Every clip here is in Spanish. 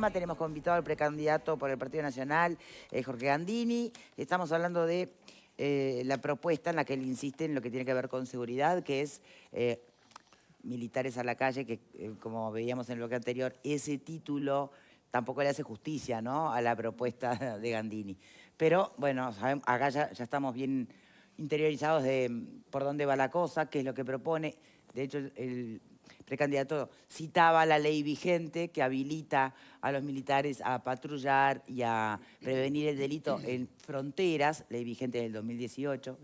Tenemos como invitado al precandidato por el Partido Nacional, Jorge Gandini. Estamos hablando de la propuesta en la que él insiste en lo que tiene que ver con seguridad, que es militares a la calle, que como veíamos en el bloque anterior, ese título tampoco le hace justicia, ¿no?, a la propuesta de Gandini. Pero bueno, acá ya estamos bien interiorizados de por dónde va la cosa, qué es lo que propone. De hecho, el precandidato citaba la ley vigente que habilita a los militares a patrullar y a prevenir el delito en fronteras, ley vigente del 2018,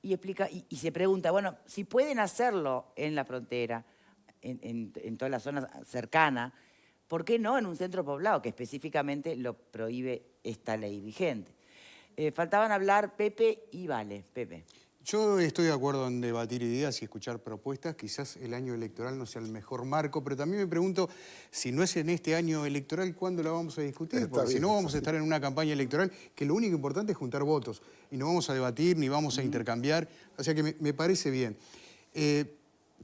y explica y se pregunta, bueno, si pueden hacerlo en la frontera, en toda la zona cercana, ¿por qué no en un centro poblado que específicamente lo prohíbe esta ley vigente? Faltaban hablar Pepe y Vale. Pepe. Yo estoy de acuerdo en debatir ideas y escuchar propuestas. Quizás el año electoral no sea el mejor marco, pero también me pregunto si no es en este año electoral, ¿cuándo la vamos a discutir? Porque si no vamos a estar en una campaña electoral que lo único importante es juntar votos y no vamos a debatir ni vamos a intercambiar. O sea que me parece bien.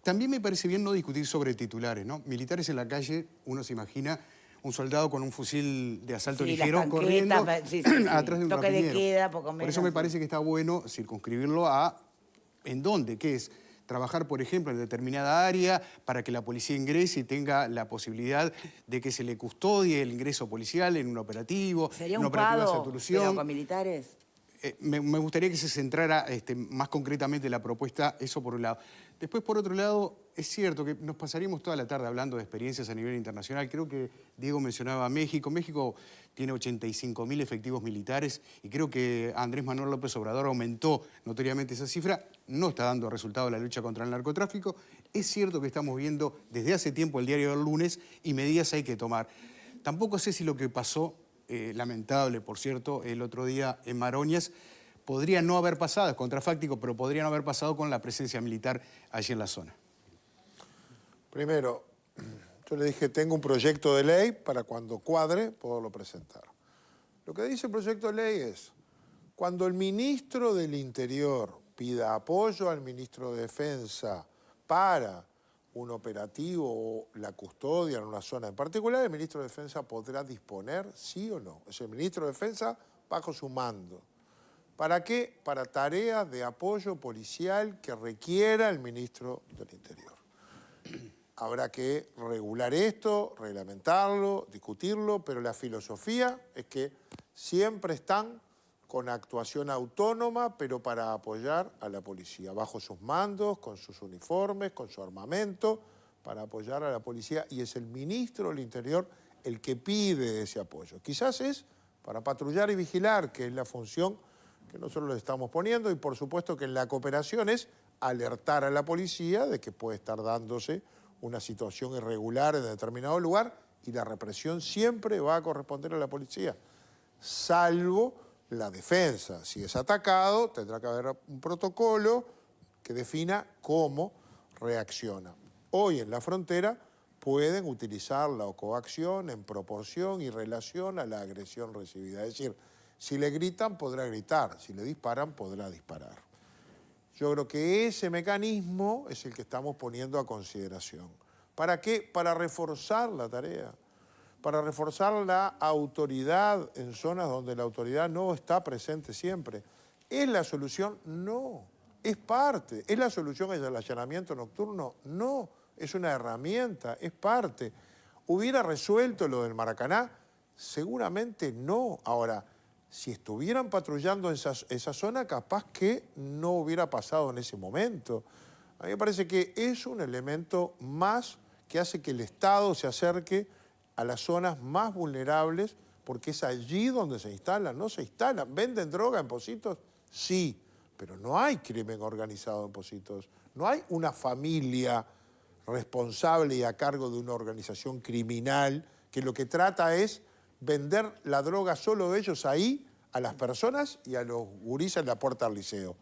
También me parece bien no discutir sobre titulares, ¿no? Militares en la calle, uno se imagina un soldado con un fusil de asalto ligero corriendo atrás de un toque rapinero. de queda, poco menos. Por eso me parece que está bueno circunscribirlo a ¿en dónde? ¿Qué es? Trabajar, por ejemplo, en determinada área para que la policía ingrese y tenga la posibilidad de que se le custodie el ingreso policial en un operativo, ¿Sería en un PADO, pero con me militares? gustaría que se centrara más concretamente la propuesta, eso por un lado. Después, por otro lado, es cierto que nos pasaríamos toda la tarde hablando de experiencias a nivel internacional. Creo que Diego mencionaba a México. México tiene 85.000 efectivos militares y creo que Andrés Manuel López Obrador aumentó notoriamente esa cifra. No está dando resultado la lucha contra el narcotráfico. Es cierto que estamos viendo desde hace tiempo el diario del lunes y medidas hay que tomar. Tampoco sé si lo que pasó, lamentable por cierto, el otro día en Maroñas, podría no haber pasado, es contrafáctico, pero podría no haber pasado con la presencia militar allí en la zona. Primero, yo le dije, tengo un proyecto de ley para cuando cuadre poderlo presentar. Lo que dice el proyecto de ley es, cuando el ministro del Interior pida apoyo al ministro de Defensa para un operativo o la custodia en una zona en particular, el ministro de Defensa podrá disponer, sí o no. Es el ministro de Defensa bajo su mando. ¿Para qué? Para tareas de apoyo policial que requiera el ministro del Interior. Habrá que regular esto, reglamentarlo, discutirlo, pero la filosofía es que siempre están con actuación autónoma, pero para apoyar a la policía, bajo sus mandos, con sus uniformes, con su armamento, para apoyar a la policía. Y es el ministro del Interior el que pide ese apoyo. Quizás es para patrullar y vigilar, que es la función que nosotros le estamos poniendo, y por supuesto que en la cooperación es alertar a la policía de que puede estar dándose una situación irregular en determinado lugar y la represión siempre va a corresponder a la policía, salvo la defensa. Si es atacado, tendrá que haber un protocolo que defina cómo reacciona. Hoy en la frontera pueden utilizar la coacción en proporción y relación a la agresión recibida. Es decir, si le gritan, podrá gritar. Si le disparan, podrá disparar. Yo creo que ese mecanismo es el que estamos poniendo a consideración. ¿Para qué? Para reforzar la tarea, para reforzar la autoridad en zonas donde la autoridad no está presente siempre. ¿Es la solución? No. ¿Es parte? ¿Es la solución el allanamiento nocturno? No. Es una herramienta, es parte. ¿Hubiera resuelto lo del Maracaná? Seguramente no. Ahora, si estuvieran patrullando esa zona, capaz que no hubiera pasado en ese momento. A mí me parece que es un elemento más que hace que el Estado se acerque a las zonas más vulnerables, porque es allí donde se instalan, no se instalan. ¿Venden droga en Pocitos? Sí, pero no hay crimen organizado en Pocitos. No hay una familia responsable y a cargo de una organización criminal que lo que trata es vender la droga solo de ellos ahí a las personas y a los gurises en la puerta del liceo.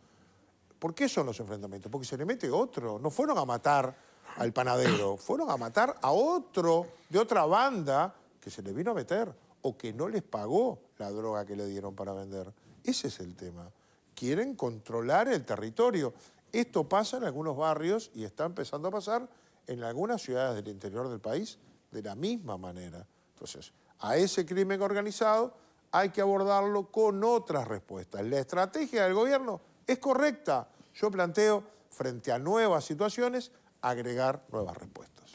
¿Por qué son los enfrentamientos? Porque se le mete otro. No fueron a matar al panadero, fueron a matar a otro de otra banda que se le vino a meter o que no les pagó la droga que le dieron para vender. Ese es el tema. Quieren controlar el territorio. Esto pasa en algunos barrios y está empezando a pasar en algunas ciudades del interior del país de la misma manera. Entonces, a ese crimen organizado, hay que abordarlo con otras respuestas. La estrategia del gobierno es correcta. Yo planteo, frente a nuevas situaciones, agregar nuevas respuestas.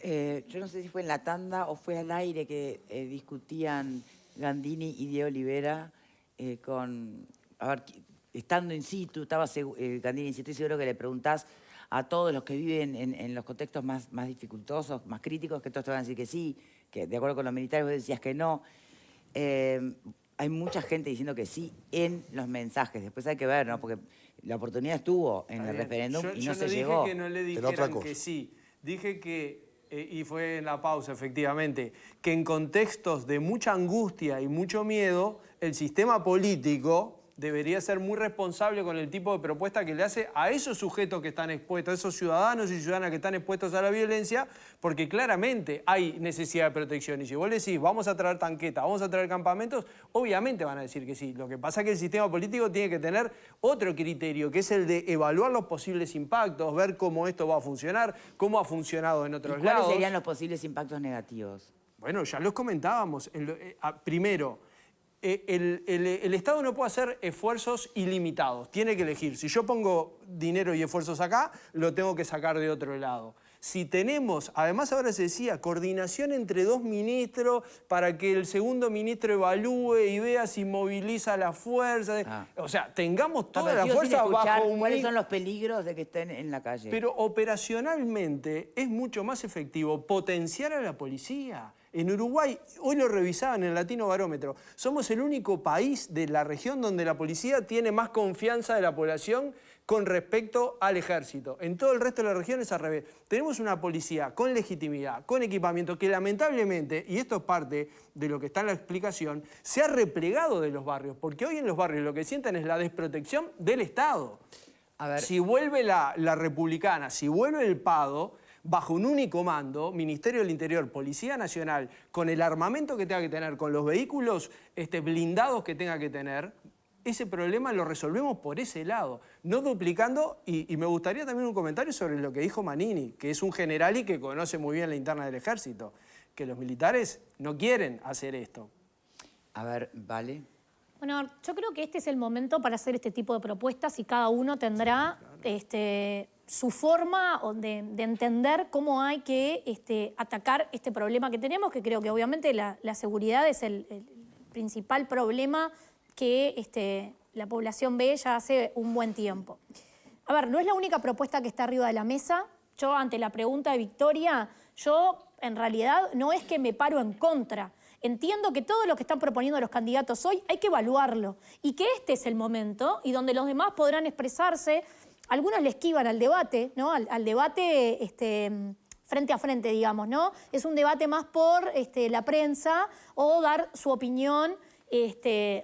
Yo no sé si fue en la tanda o fue al aire que discutían Gandini y Diego Olivera a ver, estando in situ, estaba Gandini in situ, y seguro que le preguntás a todos los que viven en los contextos más dificultosos, más críticos, que todos te van a decir que sí, que de acuerdo con los militares vos decías que no. Hay mucha gente diciendo que sí en los mensajes. Después hay que ver, ¿no? Porque la oportunidad estuvo en el referéndum y no se llegó. Yo no dije que no le dijeran que sí. Dije que, y fue en la pausa efectivamente, que en contextos de mucha angustia y mucho miedo, el sistema político debería ser muy responsable con el tipo de propuesta que le hace a esos sujetos que están expuestos, a esos ciudadanos y ciudadanas que están expuestos a la violencia, porque claramente hay necesidad de protección. Y si vos le decís, vamos a traer tanquetas, vamos a traer campamentos, obviamente van a decir que sí. Lo que pasa es que el sistema político tiene que tener otro criterio, que es el de evaluar los posibles impactos, ver cómo esto va a funcionar, cómo ha funcionado en otros lados. ¿Cuáles serían los posibles impactos negativos? Bueno, ya los comentábamos. Primero, el Estado no puede hacer esfuerzos ilimitados, tiene que elegir. Si yo pongo dinero y esfuerzos acá, lo tengo que sacar de otro lado. Si tenemos, además ahora se decía, coordinación entre dos ministros para que el segundo ministro evalúe y vea si moviliza la fuerza. O sea, tengamos toda la fuerza bajo un... ¿Cuáles son los peligros de que estén en la calle? Pero operacionalmente es mucho más efectivo potenciar a la policía. En Uruguay, hoy lo revisaban en el Latino Barómetro, somos el único país de la región donde la policía tiene más confianza de la población con respecto al ejército. En todo el resto de la región es al revés. Tenemos una policía con legitimidad, con equipamiento, que lamentablemente, y esto es parte de lo que está en la explicación, se ha replegado de los barrios, porque hoy en los barrios lo que sienten es la desprotección del Estado. A ver. Si vuelve la republicana, si vuelve el PADO, bajo un único mando, Ministerio del Interior, Policía Nacional, con el armamento que tenga que tener, con los vehículos blindados que tenga que tener, ese problema lo resolvemos por ese lado, no duplicando, y me gustaría también un comentario sobre lo que dijo Manini, que es un general y que conoce muy bien la interna del ejército, que los militares no quieren hacer esto. A ver, Vale. Bueno, yo creo que este es el momento para hacer este tipo de propuestas y cada uno tendrá su forma de entender cómo hay que atacar este problema que tenemos, que creo que obviamente la seguridad es el principal problema que la población ve ya hace un buen tiempo. A ver, no es la única propuesta que está arriba de la mesa. Yo, ante la pregunta de Victoria, yo en realidad no es que me paro en contra. Entiendo que todo lo que están proponiendo los candidatos hoy hay que evaluarlo y que este es el momento y donde los demás podrán expresarse. Algunos le esquivan al debate, ¿no? Al debate frente a frente, digamos, ¿no? Es un debate más por la prensa o dar su opinión,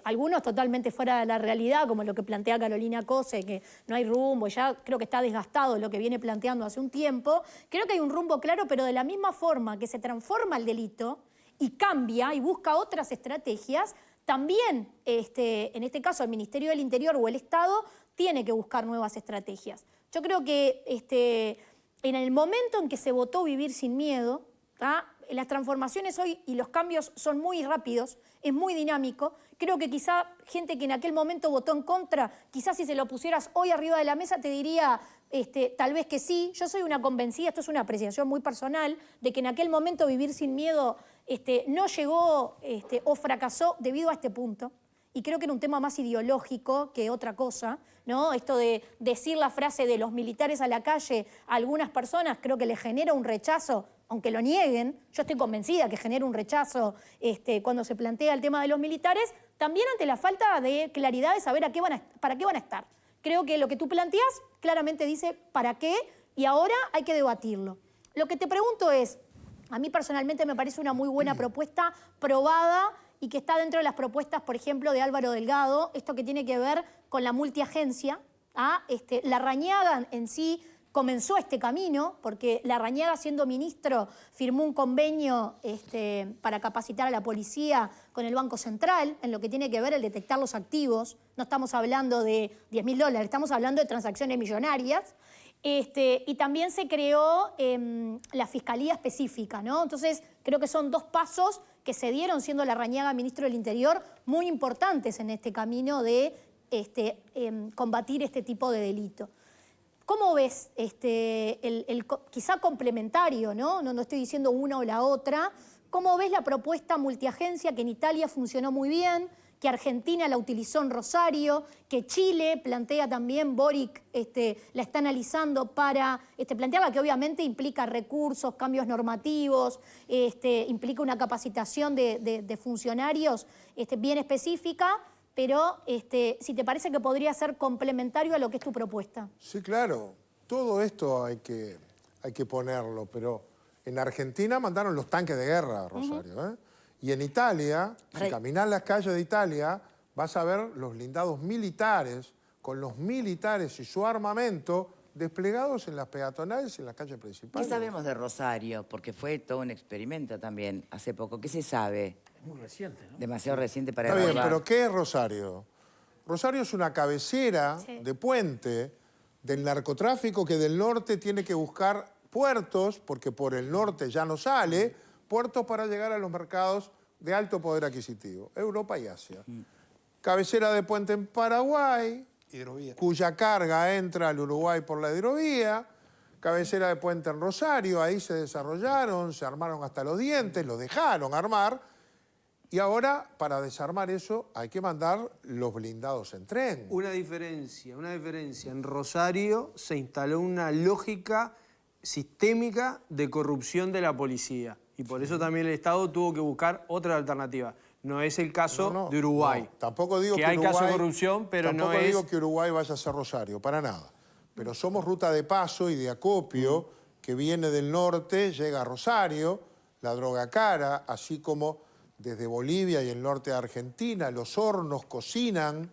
algunos totalmente fuera de la realidad, como lo que plantea Carolina Cose, que no hay rumbo, ya creo que está desgastado lo que viene planteando hace un tiempo. Creo que hay un rumbo claro, pero de la misma forma que se transforma el delito y cambia y busca otras estrategias, también, en este caso, el Ministerio del Interior o el Estado tiene que buscar nuevas estrategias. Yo creo que en el momento en que se votó Vivir sin Miedo, las transformaciones hoy y los cambios son muy rápidos, es muy dinámico. Creo que quizá gente que en aquel momento votó en contra, quizás si se lo pusieras hoy arriba de la mesa te diría tal vez que sí. Yo soy una convencida, esto es una apreciación muy personal, de que en aquel momento Vivir sin Miedo no llegó o fracasó debido a este punto. Y creo que era un tema más ideológico que otra cosa, ¿no? Esto de decir la frase de los militares a la calle a algunas personas creo que les genera un rechazo, aunque lo nieguen. Yo estoy convencida que genera un rechazo cuando se plantea el tema de los militares, también ante la falta de claridad de saber para qué van a estar. Creo que lo que tú planteas claramente dice para qué y ahora hay que debatirlo. Lo que te pregunto es, a mí personalmente me parece una muy buena propuesta, probada, y que está dentro de las propuestas, por ejemplo, de Álvaro Delgado, esto que tiene que ver con la multiagencia. Larrañaga en sí comenzó este camino, porque Larrañaga, siendo ministro, firmó un convenio para capacitar a la policía con el Banco Central, en lo que tiene que ver el detectar los activos. No estamos hablando de $10.000, estamos hablando de transacciones millonarias. Y también se creó la Fiscalía Específica, ¿no? Entonces, creo que son dos pasos que se dieron, siendo Larrañaga ministro del Interior, muy importantes en este camino de combatir este tipo de delito. ¿Cómo ves quizá complementario, ¿no? No estoy diciendo una o la otra? ¿Cómo ves la propuesta multiagencia que en Italia funcionó muy bien, que Argentina la utilizó en Rosario, que Chile plantea también, Boric la está analizando para plantearla, que obviamente implica recursos, cambios normativos, implica una capacitación de funcionarios bien específica, pero si te parece que podría ser complementario a lo que es tu propuesta. Sí, claro. Todo esto hay que ponerlo, pero en Argentina mandaron los tanques de guerra a Rosario, Y en Italia, si caminás las calles de Italia, vas a ver los blindados militares, con los militares y su armamento desplegados en las peatonales y en las calles principales. ¿Qué sabemos de Rosario? Porque fue todo un experimento también hace poco. ¿Qué se sabe? Es muy reciente, ¿no? Demasiado reciente para Está bien, evaluar. pero ¿qué es Rosario? Rosario es una cabecera de puente del narcotráfico que del norte tiene que buscar puertos, porque por el norte ya no sale, puertos para llegar a los mercados de alto poder adquisitivo, Europa y Asia. Cabecera de puente en Paraguay, Hidrovía. cuya carga entra al Uruguay por la hidrovía. Cabecera de puente en Rosario, ahí se desarrollaron, se armaron hasta los dientes, lo dejaron armar. Y ahora, para desarmar eso, hay que mandar los blindados en tren. Una diferencia. En Rosario se instaló una lógica sistémica de corrupción de la policía. Y por eso también el Estado tuvo que buscar otra alternativa. No es el caso de Uruguay. No, tampoco digo que hay Uruguay, caso de corrupción, pero no es... Tampoco digo que Uruguay vaya a ser Rosario, para nada. Pero somos ruta de paso y de acopio que viene del norte, llega a Rosario, la droga cara, así como desde Bolivia y el norte de Argentina, los hornos cocinan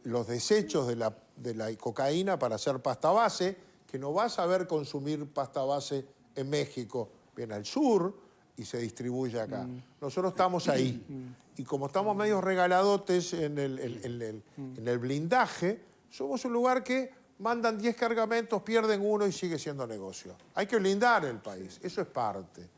los desechos de la cocaína para hacer pasta base, que no vas a ver consumir pasta base en México, viene al sur y se distribuye acá. Nosotros estamos ahí. Y como estamos medio regaladotes en el blindaje, somos un lugar que mandan 10 cargamentos, pierden uno y sigue siendo negocio. Hay que blindar el país, eso es parte.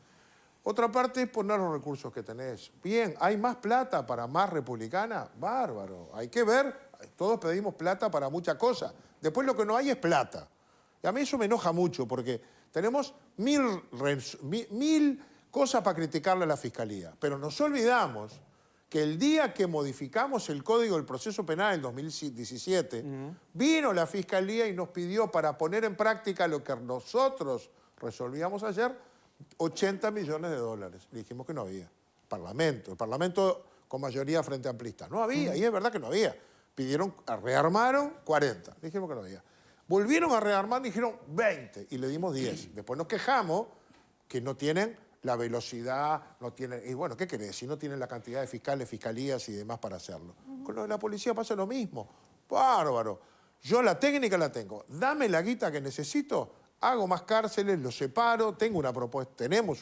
Otra parte es poner los recursos que tenés. Bien, ¿hay más plata para más republicana? Bárbaro. Hay que ver, todos pedimos plata para muchas cosas. Después lo que no hay es plata. Y a mí eso me enoja mucho porque tenemos mil cosas para criticarle a la Fiscalía. Pero nos olvidamos que el día que modificamos el Código del Proceso Penal en 2017, vino la Fiscalía y nos pidió para poner en práctica lo que nosotros resolvíamos ayer, 80 millones de dólares. Le dijimos que no había. El Parlamento con mayoría frente amplista. No había, y es verdad que no había. Rearmaron 40. Le dijimos que no había. Volvieron a rearmar y dijeron 20, y le dimos 10. Después nos quejamos que no tienen la velocidad, no tienen... Y bueno, ¿qué querés? Si no tienen la cantidad de fiscales, fiscalías y demás para hacerlo. Con lo de la policía pasa lo mismo. Bárbaro. Yo la técnica la tengo. Dame la guita que necesito, hago más cárceles, los separo, tenemos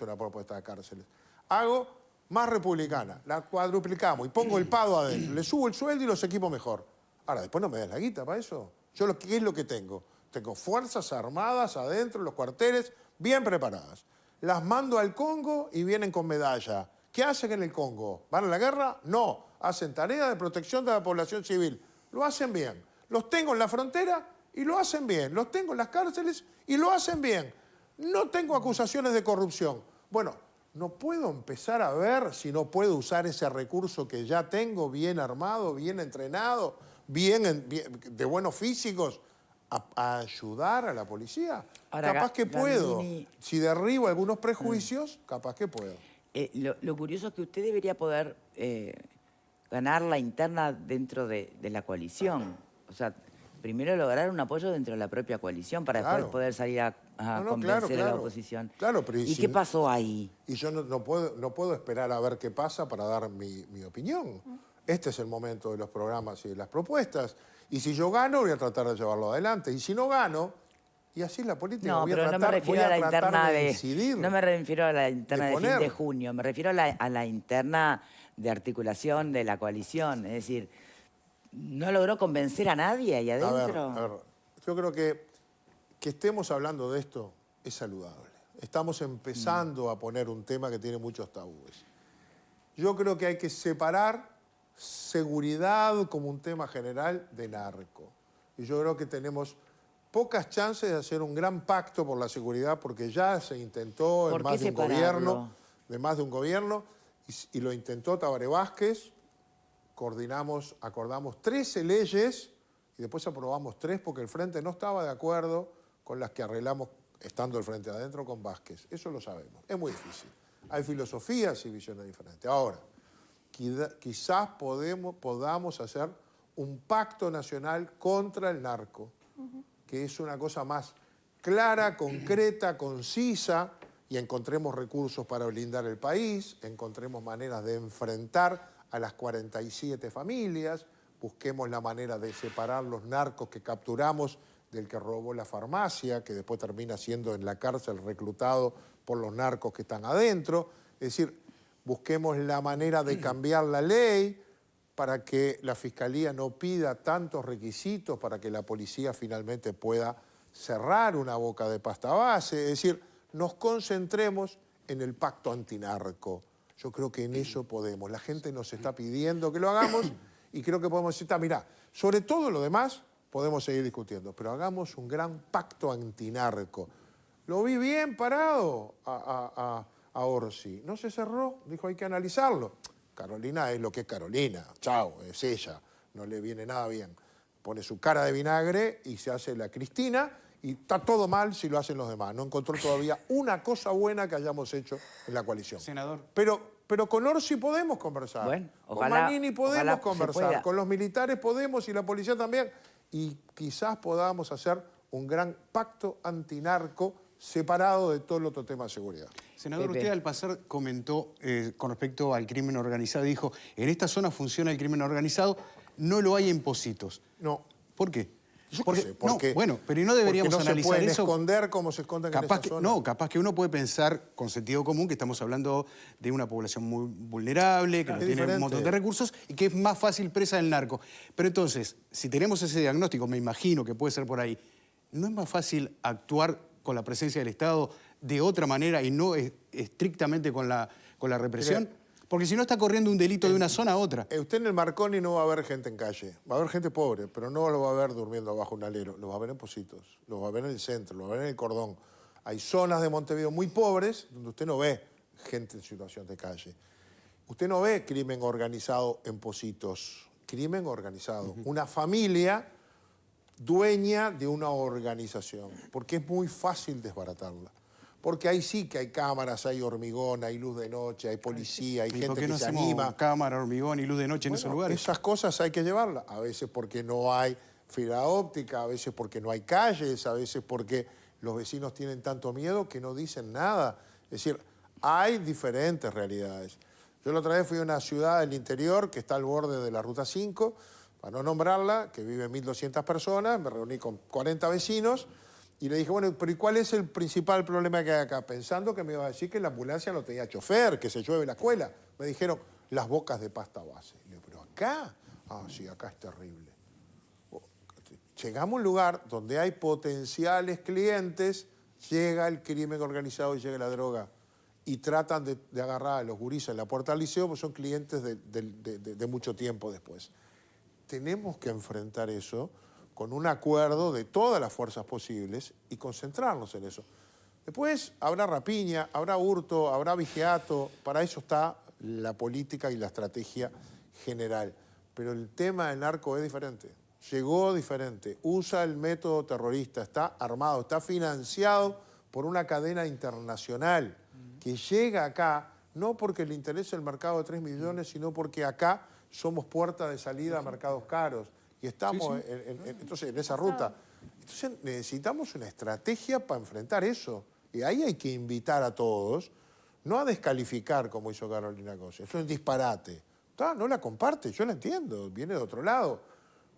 una propuesta de cárceles. Hago más republicana, la cuadruplicamos y pongo el PADO adentro, le subo el sueldo y los equipo mejor. Ahora, después no me das la guita para eso. ¿Qué es lo que tengo? Tengo fuerzas armadas adentro, los cuarteles, bien preparadas. Las mando al Congo y vienen con medalla. ¿Qué hacen en el Congo? ¿Van a la guerra? No. Hacen tarea de protección de la población civil. Lo hacen bien. Los tengo en la frontera y lo hacen bien. Los tengo en las cárceles y lo hacen bien. No tengo acusaciones de corrupción. Bueno, no puedo empezar a ver si no puedo usar ese recurso que ya tengo bien armado, bien entrenado, de buenos físicos, a ayudar a la policía. Ahora, capaz que puedo. Gandini, Si derribo algunos prejuicios, capaz que puedo. lo curioso es que usted debería poder ganar la interna dentro de la coalición. O sea, primero lograr un apoyo dentro de la propia coalición para después poder salir a convencer a la oposición. Claro, pero ¿Y qué pasó ahí? Y yo no puedo esperar a ver qué pasa para dar mi opinión. Este es el momento de los programas y de las propuestas. Y si yo gano, voy a tratar de llevarlo adelante. Y si no gano, y así es la política, No, voy a pero tratar, no me refiero a la interna de decidir. No me refiero a la interna de fin poner. de junio, me refiero a la interna de articulación de la coalición. Es decir, ¿no logró convencer a nadie ahí adentro? A ver, yo creo que estemos hablando de esto es saludable. Estamos empezando a poner un tema que tiene muchos tabúes. Yo creo que hay que separar seguridad como un tema general de narco. Y yo creo que tenemos pocas chances de hacer un gran pacto por la seguridad porque ya se intentó en más de un gobierno, y lo intentó Tabaré Vázquez. Acordamos 13 leyes y después aprobamos 3 porque el Frente no estaba de acuerdo con las que arreglamos estando el Frente adentro con Vázquez. Eso lo sabemos. Es muy difícil. Hay filosofías y visiones diferentes. Ahora, quizás podamos hacer un pacto nacional contra el narco, que es una cosa más clara, concreta, concisa, y encontremos recursos para blindar el país, encontremos maneras de enfrentar a las 47 familias, busquemos la manera de separar los narcos que capturamos del que robó la farmacia, que después termina siendo en la cárcel reclutado por los narcos que están adentro. Es decir, busquemos la manera de cambiar la ley para que la Fiscalía no pida tantos requisitos para que la policía finalmente pueda cerrar una boca de pasta base. Es decir, nos concentremos en el pacto antinarco. Yo creo que en eso podemos. La gente nos está pidiendo que lo hagamos y creo que podemos decir, mirá, sobre todo lo demás podemos seguir discutiendo, pero hagamos un gran pacto antinarco. Lo vi bien parado a Orsi. No se cerró, dijo hay que analizarlo. Carolina es lo que es Carolina, chao, es ella, no le viene nada bien. Pone su cara de vinagre y se hace la Cristina y está todo mal si lo hacen los demás. No encontró todavía una cosa buena que hayamos hecho en la coalición. Senador. Pero con Orsi podemos conversar. Bueno, con ojalá, Manini podemos ojalá conversar. Con los militares podemos y la policía también. Y quizás podamos hacer un gran pacto antinarco separado de todo el otro tema de seguridad. Senador, Pepe. usted al pasar comentó con respecto al crimen organizado, dijo, en esta zona funciona el crimen organizado, no lo hay en Pocitos. No. ¿Por qué? Yo Porque, qué sé, porque, no, bueno, pero no deberíamos porque no analizar se pueden eso. esconder como se esconden en esa zona. No, capaz que uno puede pensar con sentido común que estamos hablando de una población muy vulnerable, que no tiene un montón de recursos y que es más fácil presa del narco. Pero entonces, si tenemos ese diagnóstico, me imagino que puede ser por ahí, ¿no es más fácil actuar con la presencia del Estado de otra manera y no estrictamente con la represión? Mire, porque si no está corriendo un delito de una zona a otra. Usted en el Marconi no va a ver gente en calle. Va a haber gente pobre, pero no lo va a ver durmiendo abajo un alero. Lo va a ver en Pocitos, lo va a ver en el centro, lo va a ver en el Cordón. Hay zonas de Montevideo muy pobres donde usted no ve gente en situación de calle. Usted no ve crimen organizado en Pocitos. Crimen organizado. Una familia dueña de una organización, porque es muy fácil desbaratarla. Porque ahí sí que hay cámaras, hay hormigón, hay luz de noche, hay policía, hay gente que se anima. Cámara, hormigón y luz de noche en esos lugares? Esas cosas hay que llevarlas. A veces porque no hay fibra óptica, a veces porque no hay calles, a veces porque los vecinos tienen tanto miedo que no dicen nada. Es decir, hay diferentes realidades. Yo la otra vez fui a una ciudad del interior que está al borde de la Ruta 5, para no nombrarla, que vive 1.200 personas, me reuní con 40 vecinos y le dije, bueno, pero ¿y cuál es el principal problema que hay acá? Pensando que me iba a decir que la ambulancia no tenía chofer, que se llueve la escuela. Me dijeron, las bocas de pasta base. Y le digo, ¿pero acá? Ah, sí, acá es terrible. Llegamos a un lugar donde hay potenciales clientes, llega el crimen organizado y llega la droga. Y tratan de agarrar a los gurises en la puerta del liceo, porque son clientes de mucho tiempo después. Tenemos que enfrentar eso con un acuerdo de todas las fuerzas posibles y concentrarnos en eso. Después habrá rapiña, habrá hurto, habrá vigiato, para eso está la política y la estrategia general. Pero el tema del narco es diferente, llegó diferente, usa el método terrorista, está armado, está financiado por una cadena internacional que llega acá, no porque le interese el mercado de 3 millones, sino porque acá somos puerta de salida a mercados caros. Y estamos entonces en esa ruta. Entonces necesitamos una estrategia para enfrentar eso. Y ahí hay que invitar a todos, no a descalificar como hizo Carolina Cose. Eso es un disparate. No la comparte, yo la entiendo, viene de otro lado.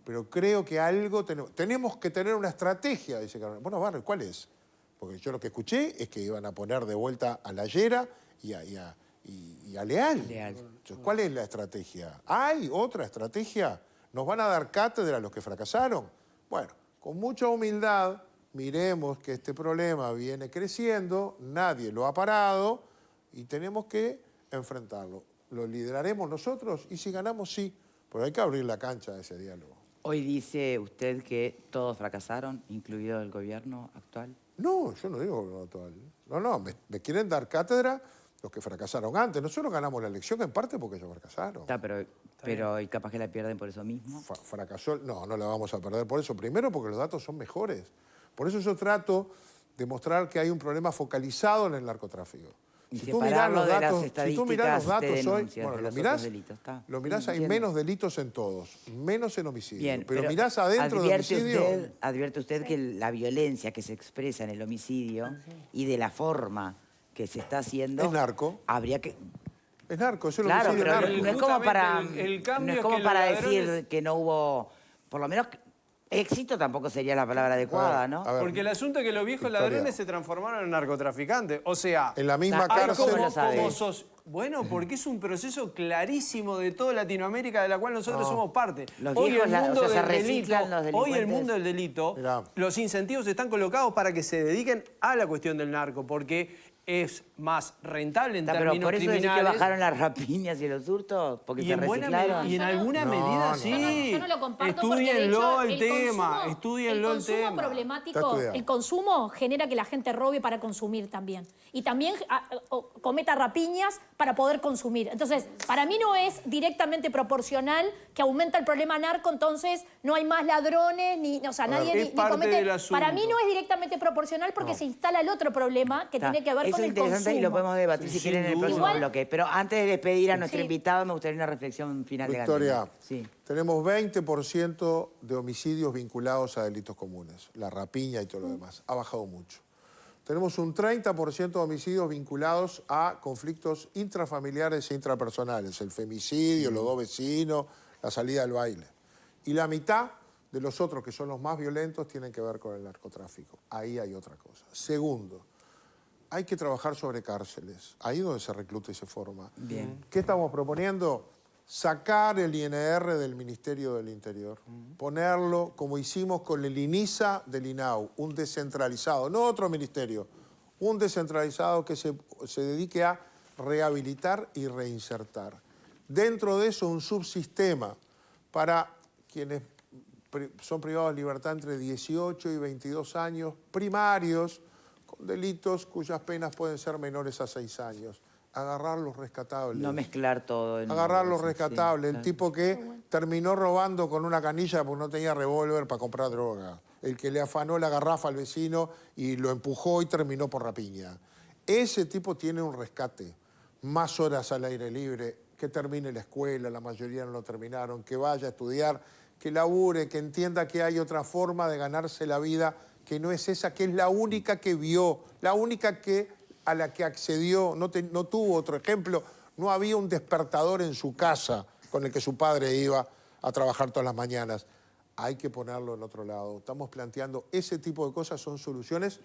Pero creo que algo tenemos que tener una estrategia, dice Carolina. Bueno, Barrio, ¿cuál es? Porque yo lo que escuché es que iban a poner de vuelta a la Llera y a Leal. Entonces, ¿cuál es la estrategia? ¿Hay otra estrategia? ¿Nos van a dar cátedra a los que fracasaron? Bueno, con mucha humildad, miremos que este problema viene creciendo, nadie lo ha parado y tenemos que enfrentarlo. lo lideraremos nosotros y si ganamos, sí. Pero hay que abrir la cancha a ese diálogo. Hoy dice usted que todos fracasaron, incluido el gobierno actual. No, yo no digo lo actual. No, me quieren dar cátedra los que fracasaron antes. Nosotros ganamos la elección en parte porque ellos fracasaron. Está, pero ¿y capaz que la pierden por eso mismo? Fracasó, no la vamos a perder por eso. Primero porque los datos son mejores. Por eso yo trato de mostrar que hay un problema focalizado en el narcotráfico. Y Si tú mirás los separarlo de las datos, si tú mirás los estadísticas de datos hoy, denuncias bueno, de lo los mirás, otros delitos, está. lo mirás, Sí, hay entiendo. menos delitos en todos, menos en homicidio. Bien, pero mirás adentro de homicidio. Advierte usted que la violencia que se expresa en el homicidio y de la forma que se está haciendo... Es narco. Habría que... Es narco, eso es lo Claro, que sigue pero narco. no es como para, el cambio no es es como que para los ladrones- decir que no hubo... Por lo menos éxito tampoco sería la palabra adecuada, ¿no? a ver, Porque el asunto es que los viejos Victoria. ladrones se transformaron en narcotraficantes. O sea, En la misma Ay, cárcel. ¿cómo lo sabe? Bueno, porque es un proceso clarísimo de toda Latinoamérica de la cual nosotros somos parte. Los Hoy viejos, el mundo o sea, se del reciclan los delito, hoy el delincuentes. mundo del delito, Mirá. los incentivos están colocados para que se dediquen a la cuestión del narco, porque es más rentable en Está, pero términos por eso decir que criminales. bajaron las rapiñas y los hurtos, porque Y se en, buena reciclaron. y en alguna medida sí. Yo no lo comparto porque, de Estudienlo hecho, el tema, estudienlo el tema. consumo Está problemático, estudiado. el consumo genera que la gente robe para consumir también. Y también cometa rapiñas para poder consumir. Entonces, para mí no es directamente proporcional que aumenta el problema narco, entonces no hay más ladrones, ni, o sea, nadie es ni parte comete... del asunto. Para mí no es directamente proporcional porque se instala el otro problema que Está. tiene que ver Eso con es el interesante consumo. y lo podemos debatir si quieren en el duda. próximo Igual- bloque. Pero antes de despedir a nuestro Sí. invitado, me gustaría una reflexión final Victoria, de Gandini. Sí. tenemos 20% de homicidios vinculados a delitos comunes. La rapiña y todo lo demás. Ha bajado mucho. Tenemos un 30% de homicidios vinculados a conflictos intrafamiliares e intrapersonales. El femicidio, los dos vecinos, la salida al baile. Y la mitad de los otros, que son los más violentos, tienen que ver con el narcotráfico. Ahí hay otra cosa. Segundo, hay que trabajar sobre cárceles. Ahí es donde se recluta y se forma. Bien. ¿Qué estamos proponiendo? Sacar el INR del Ministerio del Interior, ponerlo como hicimos con el INISA del INAU, un descentralizado, no otro ministerio, un descentralizado que se dedique a rehabilitar y reinsertar. Dentro de eso, un subsistema para quienes son privados de libertad entre 18 y 22 años, primarios, con delitos cuyas penas pueden ser menores a 6 años. Agarrar los rescatables. No mezclar todo. Agarrar los sí, rescatables. sí, El tipo que terminó robando con una canilla porque no tenía revólver para comprar droga. El que le afanó la garrafa al vecino y lo empujó y terminó por rapiña. Ese tipo tiene un rescate. Más horas al aire libre, que termine la escuela, la mayoría no lo terminaron, que vaya a estudiar, que labure, que entienda que hay otra forma de ganarse la vida, que no es esa, que es la única que vio, la única a la que accedió, no tuvo otro ejemplo, no había un despertador en su casa con el que su padre iba a trabajar todas las mañanas. Hay que ponerlo en otro lado. Estamos planteando ese tipo de cosas, son soluciones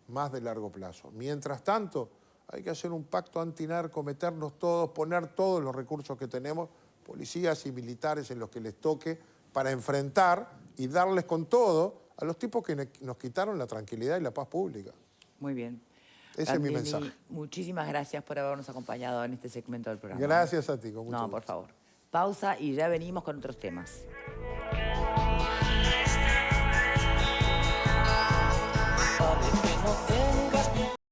más de largo plazo. Mientras tanto, hay que hacer un pacto antinarco, meternos todos, poner todos los recursos que tenemos, policías y militares en los que les toque, para enfrentar y darles con todo a los tipos que nos quitaron la tranquilidad y la paz pública. Muy bien. Ese es mi Gandini, mensaje. muchísimas gracias por habernos acompañado en este segmento del programa. Gracias a ti, con mucho No, gusto. por favor. Pausa y ya venimos con otros temas.